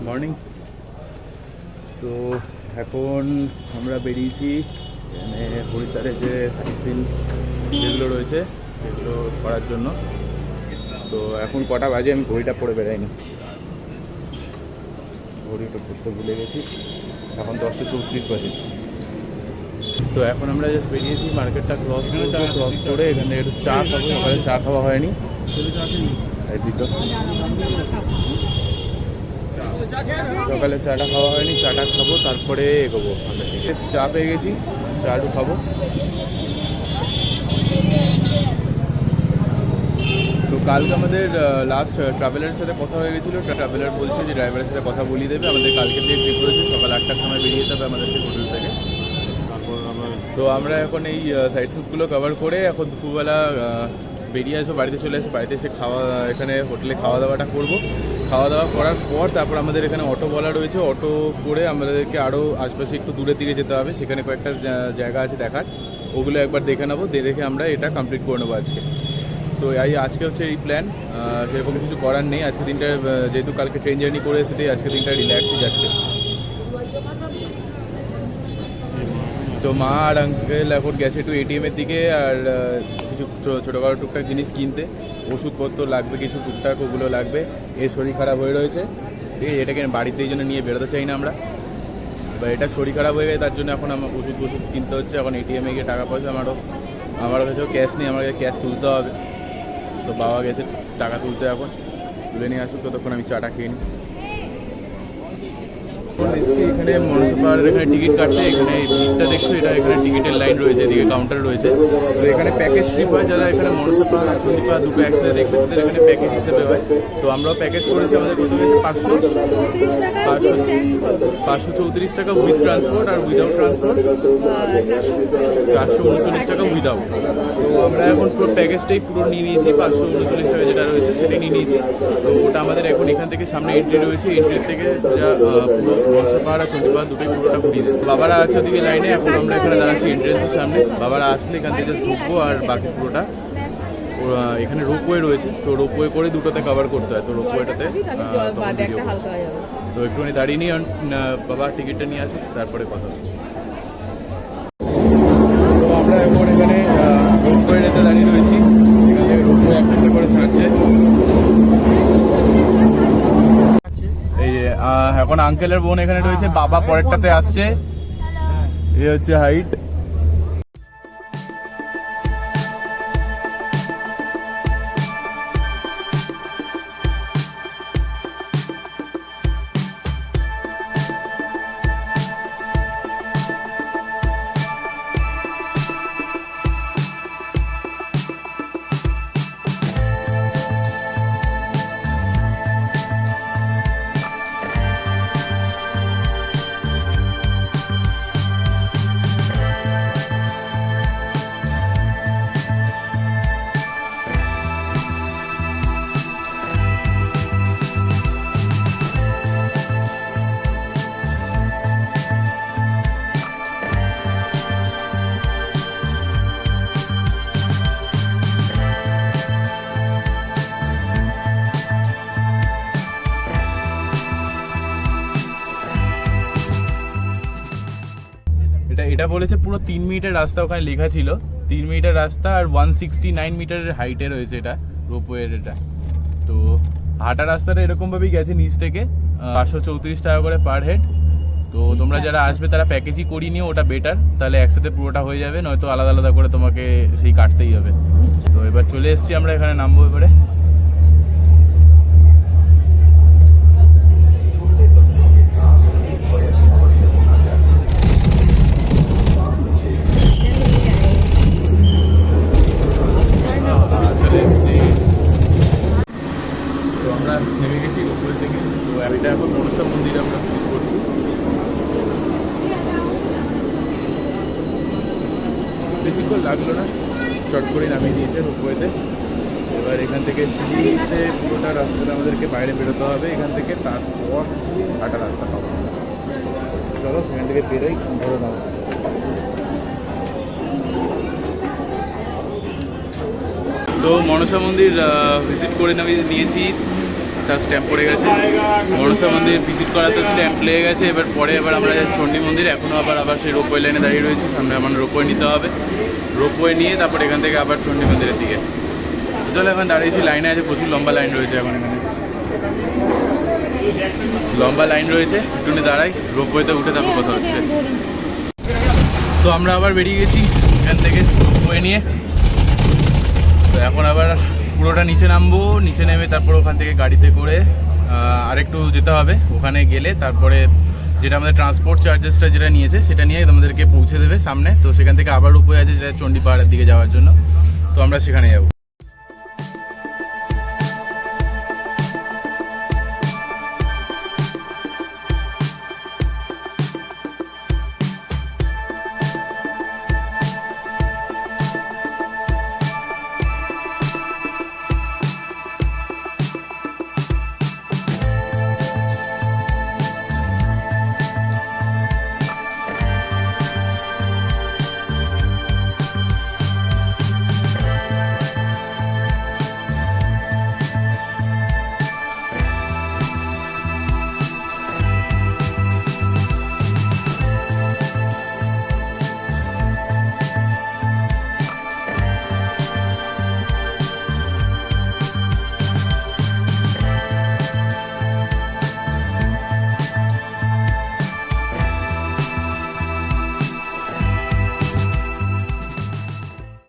Morning. তো এখন আমরা বেরিয়েছি এখানে হরিদ্বারে যে সাইট সিন যেগুলো রয়েছে সেগুলো করার জন্য। তো এখন কটা বাজে আমি ঘড়িটা পরে বেরাইনি, ঘড়িটা পড়তে ভুলে গেছি। এখন 10:34 বাজে। তো এখন আমরা জাস্ট বেরিয়েছি, মার্কেটটা ক্রস করে এখানে একটু চা খাবো। সকালে চা খাওয়া হয়নি, সকালে চাটা খাওয়া হয়নি, চাটা খাবো তারপরে এগোবো। চা পেয়ে গেছি, চা একটু খাবো। তো কালকে আমাদের লাস্ট ট্রাভেলারের সাথে কথা হয়ে গেছিলো। ট্রাভেলার বলছে যে ড্রাইভারের সাথে কথা বলিয়ে দেবে। আমাদের কালকে যে ট্রিপ রয়েছে সকাল 8টার সময় বেরিয়ে যেতে হবে আমাদেরকে হোটেল থেকে। তো আমরা এখন এই সাইট সিনসগুলো কভার করে এখন দুপুরবেলা বেরিয়ে আসবো, বাড়িতে চলে আসবো। বাড়িতে এসে এখানে হোটেলে খাওয়া দাওয়াটা করবো। খাওয়া দাওয়া করার পর তারপর আমাদের এখানে অটো বলা রয়েছে, অটো করে আমাদেরকে আরও আশপাশে একটু দূরের দিকে যেতে হবে। সেখানে কয়েকটা জায়গা আছে দেখার, ওগুলো একবার দেখে নেবো। দেখে আমরা এটা কমপ্লিট করে নেবো আজকে। তো আজকে হচ্ছে এই প্ল্যান। সেরকম কিছু করার নেই আজকে দিনটা, যেহেতু কালকে ট্রেন জার্নি করে এসেছি আজকে দিনটা রিল্যাক্সই যাচ্ছে। তো মা আর আঙ্কেল এখন গেছে একটু এটিএমের দিকে, আর কিছু ছোটোখাটো টুকটাক জিনিস কিনতে। ওষুধপত্র লাগবে কিছু টুকটাক, ওগুলো লাগবে। এর শরীর খারাপ হয়ে রয়েছে, ঠিক আছে। এটাকে বাড়িতে এই জন্য নিয়ে বেরোতে চাই না আমরা, বা এটা শরীর খারাপ হয়ে গেছে তার জন্য এখন আমার ওষুধ কিনতে হচ্ছে। এখন এটিএমে গিয়ে টাকা পয়সা আমার কাছেও ক্যাশ নেই, আমাকে ক্যাশ তুলতে হবে। তো বাবা গেছে টাকা তুলতে, এখন তুলে নিয়ে আসুক, ততক্ষণ আমি চাটা খেয়ে নিই। এখানে মনসা পাহাড়ের এখানে টিকিট কাটতে, এখানে ভিড়টা দেখছো, এটা এখানে টিকিটের লাইন রয়েছে, এদিকে কাউন্টার রয়েছে। তো এখানে প্যাকেজ ট্রিপ হয়, যারা এখানে মনসা পাহাড় আর চণ্ডী পাহাড় দুটো একসাথে দেখবে তাদের এখানে প্যাকেজ হিসেবে হয়। তো আমরাও প্যাকেজ করেছি, আমাদের কত হয়েছে 534 টাকা উইথ ট্রান্সপোর্ট, আর উইদাউট ট্রান্সপোর্ট 439 টাকা উইদাউট। তো আমরা এখন পুরো প্যাকেজটাই পুরো নিয়ে নিয়েছি, 539 টাকা যেটা রয়েছে সেটাই নিয়ে নিয়েছি। তো ওটা আমাদের এখন এখান থেকে সামনে এন্ট্রি রয়েছে, এন্ট্রি থেকে পুরো মনসা পাহাড় আর চণ্ডী পাহাড় দুটোই পুরোটা ঘুরিয়ে দেবে। বাবারা আছে ওদিকে লাইনে, এখন আমরা এখানে দাঁড়াচ্ছি এন্ট্রেন্সের সামনে। বাবারা আসলে এখান থেকে জাস্ট ঢুকবো, আর বাকি পুরোটা এখানে রোপওয়ে রয়েছে। তো রোপওয়ে করে দুটোতে কভার করতে হয়। তো রোপওয়েটাতে তো একটুখানি দাঁড়িয়ে নিই, বাবা টিকিটটা নিয়ে আসি, তারপরে কথা হচ্ছে। তো আমরা এখন এখানে রোপওয়েটাতে দাঁড়িয়ে রয়েছি, এখানে রোপওয়ে একটা করে ছাড়ছে। এই যে এখন আঙ্কেলের বোন এখানে রয়েছে, বাবা পরেরটাতে আসছে। এই হচ্ছে হাইট। এটা বলেছে পুরো 3 মিনিটের রাস্তা, ওখানে লেখা ছিল 3 মিনিটের রাস্তা, আর 169 মিটারের হাইটে রয়েছে এটা রোপওয়ের। এটা তো হাঁটা রাস্তাটা এরকমভাবেই গেছে নিচ থেকে, 534 টাকা করে পার হেড। তো তোমরা যারা আসবে তারা প্যাকেজই করিয়ে নিও, ওটা বেটার, তাহলে একসাথে পুরোটা হয়ে যাবে, নয়তো আলাদা আলাদা করে তোমাকে সেই কাটতেই হবে। তো এবার চলে এসেছি আমরা, এখানে নামবো এবারে। আমরা নেমে গেছি রোপওয়ে থেকে। তো এটা এখন মনসা মন্দিরে আমরা ভিজিট করছি। বেশিক্ষণ লাগলো না, চট করে নামিয়ে দিয়েছে রোপওয়েতে। এবার এখান থেকে সিঁড়িতে পুরোটা রাস্তাটা আমাদেরকে বাইরে বেরোতে হবে এখান থেকে, তারপর হাঁটা রাস্তা পাবো। চলো এখান থেকে বেরোই, ধরো নাও। তো মনসা মন্দির ভিজিট করে নিয়েছি। একটা স্ট্যাম্প পড়ে গেছে। মনসা মন্দির ভিজিট করা তো স্ট্যাম্প লেগে গেছে। এবার পরে আমরা চণ্ডী মন্দির এখনও আবার সেই রোপওয়ে লাইনে দাঁড়িয়ে রয়েছি। সামনে আমার রোপওয়ে নিতে হবে, রোপওয়ে নিয়ে তারপর এখান থেকে আবার চণ্ডী মন্দিরের দিকে চলে। এখন দাঁড়িয়েছি, লাইনে আছে, প্রচুর লম্বা লাইন রয়েছে। এখন এখানে লম্বা লাইন রয়েছে, একটু দাঁড়াই, রোপওয়েতে উঠে তারপর কথা হচ্ছে। তো আমরা আবার বেরিয়ে গেছি এখান থেকে রোপওয়ে নিয়ে। তো এখন আবার পুরোটা নিচে নামবো, নিচে নেমে তারপর ওখান থেকে গাড়িতে করে আরেকটু যেতে হবে। ওখানে গেলে তারপরে যেটা আমাদের ট্রান্সপোর্ট চার্জেসটা যেটা নিয়েছে সেটা নিয়ে আমাদেরকে পৌঁছে দেবে সামনে। তো সেখান থেকে আবার রোপওয়ে আছে যেটা চণ্ডী পাহাড়ের দিকে যাওয়ার জন্য, তো আমরা সেখানে যাবো।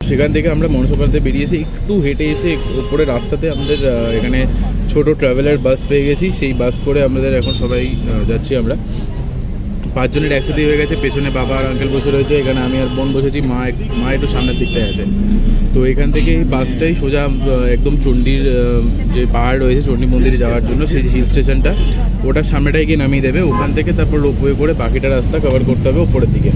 সেখান থেকে আমরা মনসাপাড়াতে বেরিয়েছি, একটু হেঁটে এসে ওপরে রাস্তাতে আমাদের এখানে ছোট ট্রাভেলার বাস পেয়ে গেছি। সেই বাস করে আমাদের এখন সবাই যাচ্ছি। আমরা 5 জনের একসাথে হয়ে গেছে। পেছনে বাবা আর আঙ্কেল বসে রয়েছে, এখানে আমি আর বোন বসেছি, মা একটু সামনের দিকটায় আছে। তো এখান থেকে এই বাসটাই সোজা একদম চণ্ডীর যে পাহাড় রয়েছে চণ্ডী মন্দিরে যাওয়ার জন্য, সেই হিল স্টেশনটা ওটার সামনেটাই গিয়ে নামিয়ে দেবে। ওখান থেকে তারপর রোপওয়ে করে বাকিটা রাস্তা কভার করতে হবে ওপরের দিকে।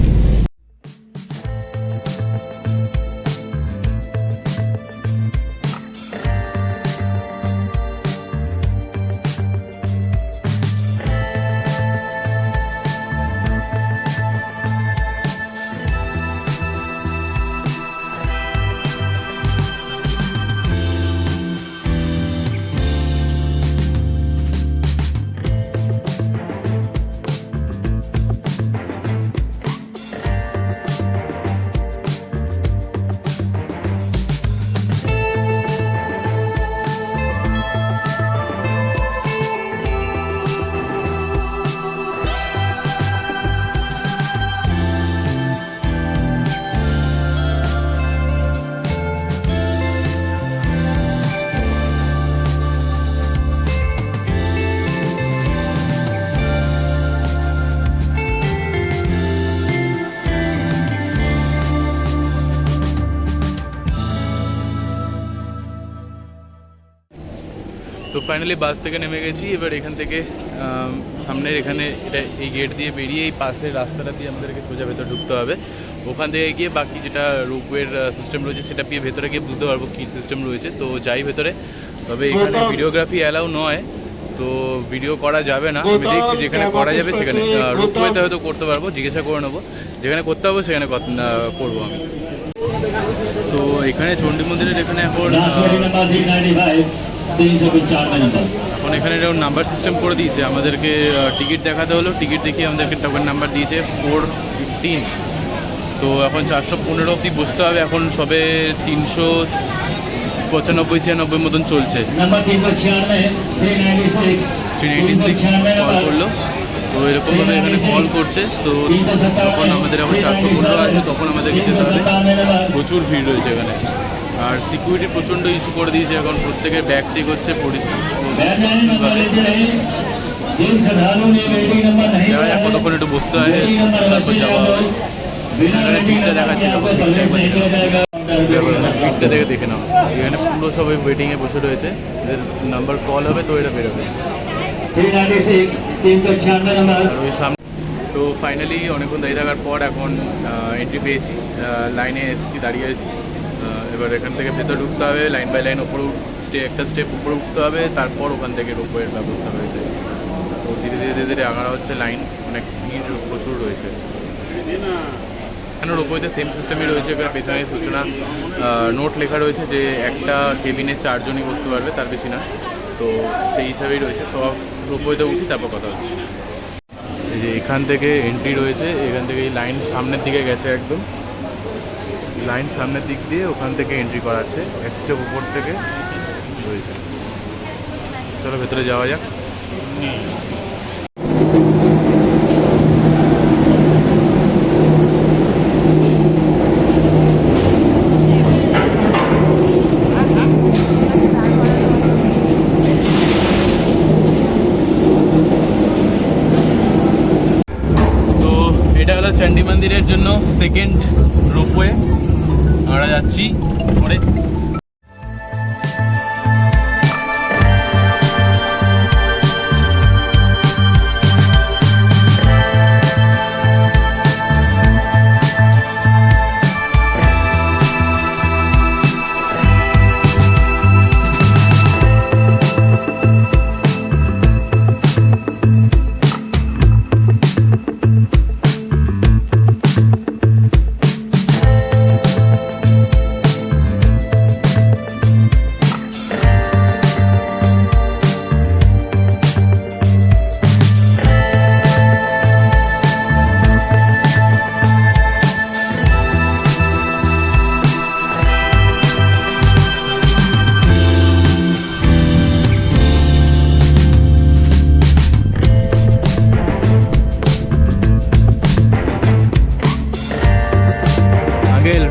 তো ফাইনালি বাস থেকে নেমে গেছি। এবার এখান থেকে সামনের এখানে এই গেট দিয়ে বেরিয়ে এই পাশের রাস্তাটা দিয়ে আমাদেরকে সোজা ভেতরে ঢুকতে হবে। ওখান থেকে গিয়ে বাকি যেটা রোপওয়ের সিস্টেম রয়েছে সেটা পেয়ে ভেতরে গিয়ে বুঝতে পারবো কী সিস্টেম রয়েছে। তো যাই ভেতরে, তবে এখানে ভিডিওগ্রাফি অ্যালাউ নয়, তো ভিডিও করা যাবে না। আমি দেখছি যেখানে করা যাবে সেখানে, রোপওয়েতে হয়তো করতে পারবো, জিজ্ঞাসা করে নেবো। যেখানে করতে হবে সেখানে করবো আমি। তো এখানে চণ্ডী মন্দিরের এখানে এখন এখানে এরকম নাম্বার সিস্টেম করে দিয়েছে। আমাদেরকে টিকিট দেখাতে হলো, টিকিট দেখিয়ে আমাদেরকে টোকেন নাম্বার দিয়েছে 415। তো এখন 415 অবধি বসতে হবে। এখন সবে 395-96 মতন চলছে। 396 কল করলো। তো এরকমভাবে এখানে কল করছে। তো তখন আমাদের এখন 415 আছে, তখন আমাদেরকে যেতে হবে। প্রচুর ভিড় রয়েছে এখানে, আর সিকিউরিটি প্রচণ্ড ইস্যু করে দিয়েছে। এখন প্রত্যেকের ব্যাগ চেক হচ্ছে কতক্ষণ একটু বসতে হয়, তারপর যাওয়া হবে। এখানে টিকিটটা দেখাচ্ছে, টিকিটটা দেখে নাও। এখানে পুরো সবাই ওয়েটিংয়ে বসে রয়েছে, এদের নাম্বার কল হবে তো এটা বেরোবে। তো ফাইনালি অনেকক্ষণ দাঁড়িয়ে থাকার পর এখন এন্ট্রি পেয়েছি, লাইনে এসেছি, দাঁড়িয়ে আছি। এবার এখান থেকে ভেতরে ঢুকতে হবে, লাইন বাই লাইন ওপরে একটা স্টেপ উপরে উঠতে হবে, তারপর ওখান থেকে রোপওয়ের ব্যবস্থা রয়েছে। তো ধীরে ধীরে ধীরে আগানো হচ্ছে, লাইন অনেক ভিড় প্রচুর রয়েছে। এখানে রোপওয়েতে সেম সিস্টেমই রয়েছে। এখানে পেছনে সূচনা নোট লেখা রয়েছে যে একটা কেবিনে 4 জনই বসতে পারবে, তার বেশি না। তো সেই হিসাবেই রয়েছে। তো রোপওয়েতে উঠি, তারপর কথা হচ্ছে। এই যে এখান থেকে এন্ট্রি রয়েছে, এখান থেকে এই লাইন সামনের দিকে গেছে, একদম লাইন সামনের দিক দিয়ে ওখান থেকে এন্ট্রি করাচ্ছে, এক স্টেপ উপর থেকে রয়েছে। চলো ভেতরে যাওয়া যাক। চণ্ডী মন্দিরের জন্য সেকেন্ড রোপওয়ে আমরা যাচ্ছি পরে।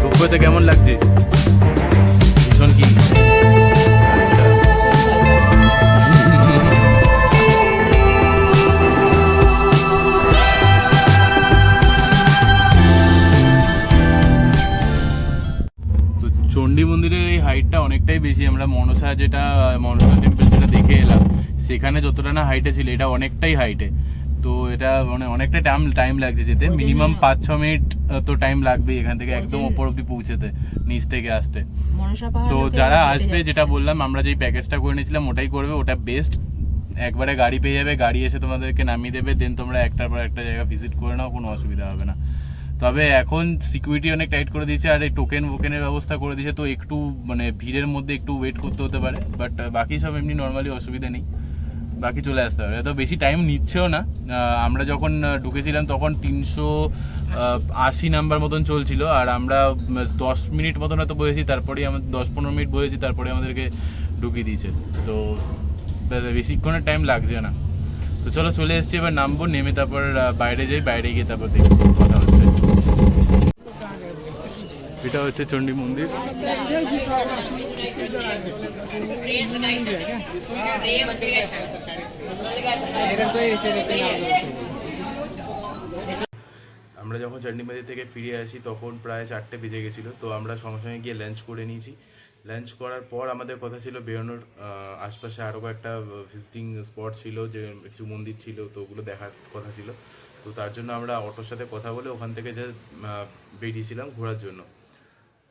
রোপওয়েতে কেমন লাগছে? ভীষণ কি চণ্ডী মন্দিরের এই হাইটটা অনেকটাই বেশি। আমরা মনসা টেম্পল যেটা দেখে এলাম, সেখানে যতটা না হাইটে ছিল, এটা অনেকটাই হাইটে। তো এটা মানে অনেকটা টাইম লাগছে যেতে, মিনিমাম 5-6 মিনিট তো টাইম লাগবে এখান থেকে একদম ওপর অব্দি পৌঁছতে, নিচ থেকে আসতে। তো যারা আসবে, যেটা বললাম, আমরা যেই প্যাকেজটা করে নিয়েছিলাম ওটাই করবে, ওটা বেস্ট। একবারে গাড়ি পেয়ে যাবে, গাড়ি এসে তোমাদেরকে নামিয়ে দেবে, দেন তোমরা একটার পর একটা জায়গা ভিজিট করে নাও, কোনো অসুবিধা হবে না। তবে এখন সিকিউরিটি অনেক টাইট করে দিয়েছে, আর এই টোকেনের ব্যবস্থা করে দিয়েছে, তো একটু মানে ভিড়ের মধ্যে একটু ওয়েট করতে হতে পারে, বাট বাকি সব এমনি নর্মালি অসুবিধা নেই, বাকি চলে আসতে হবে। তো বেশি টাইম নিচ্ছেও না। আমরা যখন ঢুকেছিলাম তখন 380 নাম্বার মতন চলছিল, আর আমরা 10 মিনিট মতন হয়তো বসেছি, তারপরেই আমাদের 10-15 মিনিট বসেছি, তারপরে আমাদেরকে ঢুকিয়ে দিয়েছে। তো বেশিক্ষণের টাইম লাগছে না। তো চলো চলে এসেছি, এবার নামবো, নেমে তারপর বাইরে যাই, বাইরে গিয়ে তারপর দেখি কথা হচ্ছে। এটা হচ্ছে চণ্ডী মন্দির। আমরা যখন চণ্ডী মন্দির থেকে ফিরে আসি তখন প্রায় 4টে বেজে গেছিলো। তো আমরা সঙ্গে সঙ্গে গিয়ে লাঞ্চ করে নিয়েছি। লাঞ্চ করার পর আমাদের কথা ছিল বেরোনোর। আশপাশে আরও একটা ভিজিটিং স্পট ছিল, যে কিছু মন্দির ছিল, তো ওগুলো দেখার কথা ছিল। তো তার জন্য আমরা অটোর সাথে কথা বলে ওখান থেকে যে বেরিয়েছিলাম ঘোরার জন্য।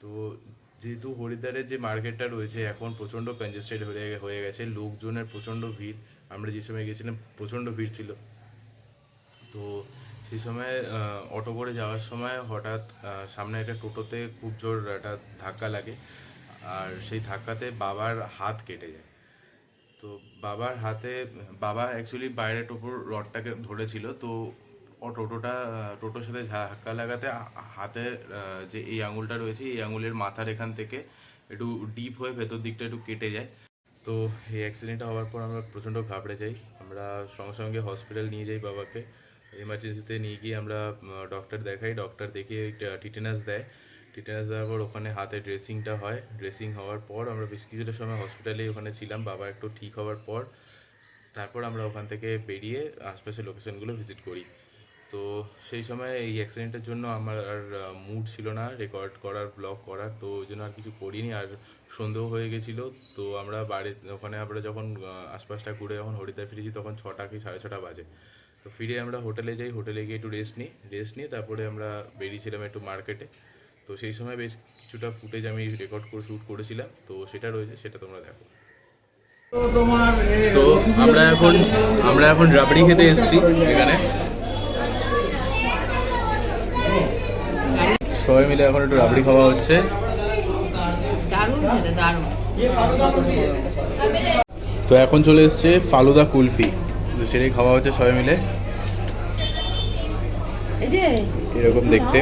তো যেহেতু হরিদ্বারের যে মার্কেটটা রয়েছে এখন প্রচণ্ড কনজেস্টেড হয়ে গেছে, লোকজনের প্রচণ্ড ভিড়। আমরা যে সময় গেছিলাম প্রচণ্ড ভিড় ছিল। তো সেই সময় অটো করে যাওয়ার সময় হঠাৎ সামনে একটা টোটোতে খুব জোর একটা ধাক্কা লাগে, আর সেই ধাক্কাতে বাবার হাত কেটে যায়। তো বাবা অ্যাকচুয়ালি বাইরে টোটোর রডটাকে ধরেছিল, তো টোটোর সাথে ধাক্কা লাগাতে হাতে যে এই আঙুলটা রয়েছে, এই আঙুলের মাথার এখান থেকে একটু ডিপ হয়ে ভেতর দিকটা একটু কেটে যায়। তো এই অ্যাক্সিডেন্টটা হওয়ার পর আমরা প্রচণ্ড ঘাবড়ে যাই। আমরা সঙ্গে সঙ্গে হসপিটাল নিয়ে যাই বাবাকে। এমার্জেন্সিতে নিয়ে গিয়ে আমরা ডক্টর দেখাই, ডক্টর দেখিয়ে টিটেনাস দেয়। টিটেনাস দেওয়ার পর ওখানে হাতে ড্রেসিংটা হয়। ড্রেসিং হওয়ার পর আমরা বেশ কিছুটা সময় হসপিটালে ওখানে ছিলাম, বাবা একটু ঠিক হওয়ার পর তারপর আমরা ওখান থেকে বেরিয়ে আশপাশের লোকেশনগুলো ভিজিট করি। তো সেই সময় এই অ্যাক্সিডেন্টের জন্য আমার আর মুড ছিল না রেকর্ড করার, ব্লগ করার, তো ওই জন্য আর কিছু করিনি। আর সন্দেহ হয়ে গেছিলো। তো আমরা ওখানে আমরা যখন আশপাশটা ঘুরে যখন হরিদ্বার ফিরেছি তখন 6টা কি 6:30 বাজে। তো ফিরে আমরা হোটেলে যাই, হোটেলে গিয়ে একটু রেস্ট নিয়ে তারপরে আমরা বেরিয়েছিলাম একটু মার্কেটে। তো সেই সময় বেশ কিছুটা ফুটেজ আমি শ্যুট করেছিলাম, তো সেটা রয়েছে, সেটা তোমরা দেখো। তো আমরা এখন রাবড়ি খেতে এসেছি এখানে, সবাই মিলে এখন একটু রাবড়ি খাওয়া হচ্ছে। তো এখন চলে এসছে ফালুদা কুলফি, তো সেটাই খাওয়া হচ্ছে সবাই মিলে। এই যে এরকম দেখতে।